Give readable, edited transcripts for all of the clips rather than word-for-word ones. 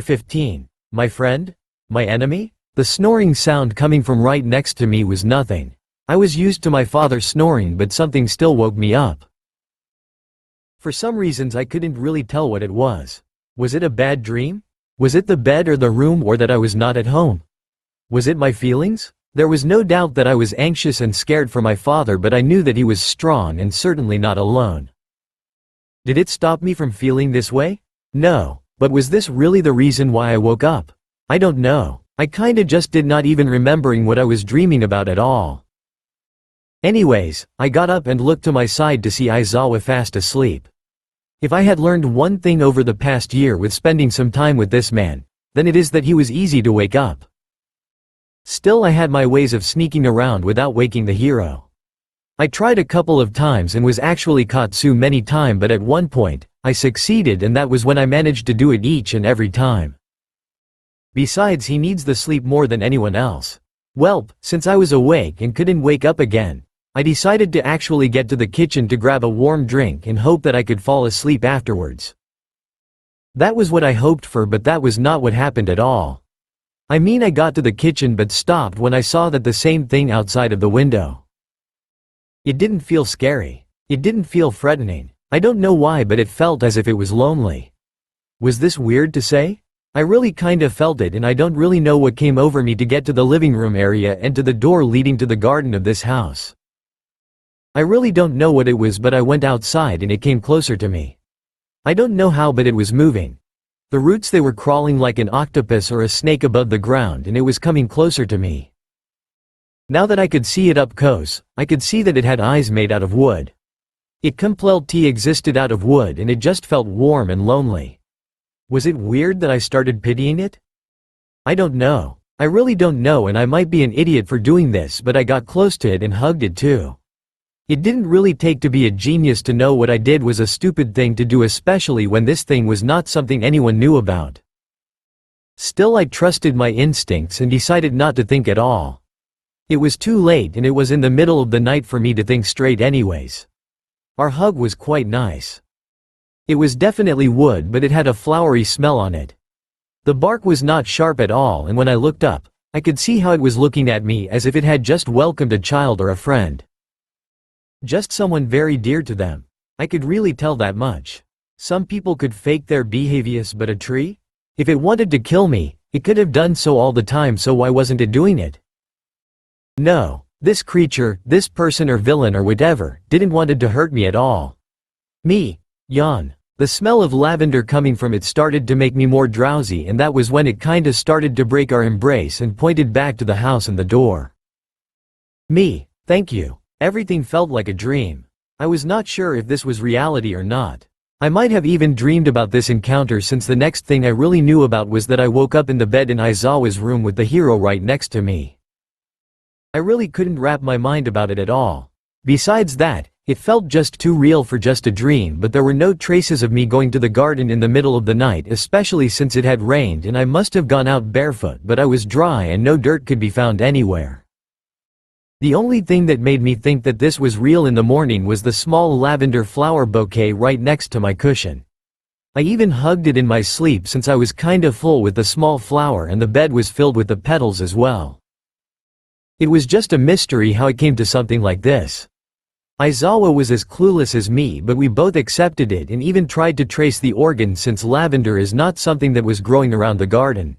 15. My friend? My enemy? The snoring sound coming from right next to me was nothing. I was used to my father snoring, but something still woke me up. For some reasons I couldn't really tell what it was. Was it a bad dream? Was it the bed or the room, or that I was not at home? Was it my feelings? There was no doubt that I was anxious and scared for my father, but I knew that he was strong and certainly not alone. Did it stop me from feeling this way? No. But was this really the reason why I woke up? I don't know. I kinda just did not even remembering what I was dreaming about at all. Anyways, I got up and looked to my side to see Aizawa fast asleep. If I had learned one thing over the past year with spending some time with this man, then it is that he was easy to wake up. Still, I had my ways of sneaking around without waking the hero. I tried a couple of times and was actually caught so many times, but at one point, I succeeded, and that was when I managed to do it each and every time. Besides, he needs the sleep more than anyone else. Welp, since I was awake and couldn't wake up again, I decided to actually get to the kitchen to grab a warm drink and hope that I could fall asleep afterwards. That was what I hoped for, but that was not what happened at all. I mean, I got to the kitchen but stopped when I saw that the same thing outside of the window. It didn't feel scary. It didn't feel threatening. I don't know why, but it felt as if it was lonely. Was this weird to say? I really kinda felt it, and I don't really know what came over me to get to the living room area and to the door leading to the garden of this house. I really don't know what it was, but I went outside and it came closer to me. I don't know how, but it was moving. The roots, they were crawling like an octopus or a snake above the ground, and it was coming closer to me. Now that I could see it up close, I could see that it had eyes made out of wood. It completely existed out of wood, and it just felt warm and lonely. Was it weird that I started pitying it? I don't know. I really don't know, and I might be an idiot for doing this, but I got close to it and hugged it too. It didn't really take to be a genius to know what I did was a stupid thing to do, especially when this thing was not something anyone knew about. Still, I trusted my instincts and decided not to think at all. It was too late, and it was in the middle of the night for me to think straight anyways. Our hug was quite nice. It was definitely wood, but it had a flowery smell on it. The bark was not sharp at all, and when I looked up, I could see how it was looking at me as if it had just welcomed a child or a friend. Just someone very dear to them. I could really tell that much. Some people could fake their behaviors, but a tree? If it wanted to kill me, it could have done so all the time, so why wasn't it doing it? No, this creature, this person or villain or whatever, didn't wanted to hurt me at all. Me. Yawn. The smell of lavender coming from it started to make me more drowsy, and that was when it kinda started to break our embrace and pointed back to the house and the door. Me. Thank you. Everything felt like a dream. I was not sure if this was reality or not. I might have even dreamed about this encounter, since the next thing I really knew about was that I woke up in the bed in Aizawa's room with the hero right next to me. I really couldn't wrap my mind about it at all. Besides that, it felt just too real for just a dream, but there were no traces of me going to the garden in the middle of the night, especially since it had rained and I must have gone out barefoot, but I was dry and no dirt could be found anywhere. The only thing that made me think that this was real in the morning was the small lavender flower bouquet right next to my cushion. I even hugged it in my sleep, since I was kinda full with the small flower, and the bed was filled with the petals as well. It was just a mystery how it came to something like this. Aizawa was as clueless as me, but we both accepted it and even tried to trace the organ, since lavender is not something that was growing around the garden.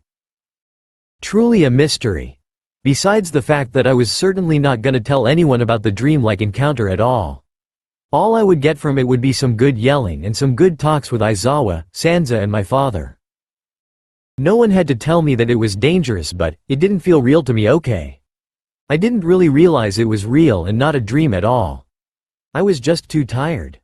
Truly a mystery. Besides the fact that I was certainly not gonna tell anyone about the dreamlike encounter at all. All I would get from it would be some good yelling and some good talks with Aizawa, Sansa and my father. No one had to tell me that it was dangerous, but it didn't feel real to me. Okay. I didn't really realize it was real and not a dream at all. I was just too tired.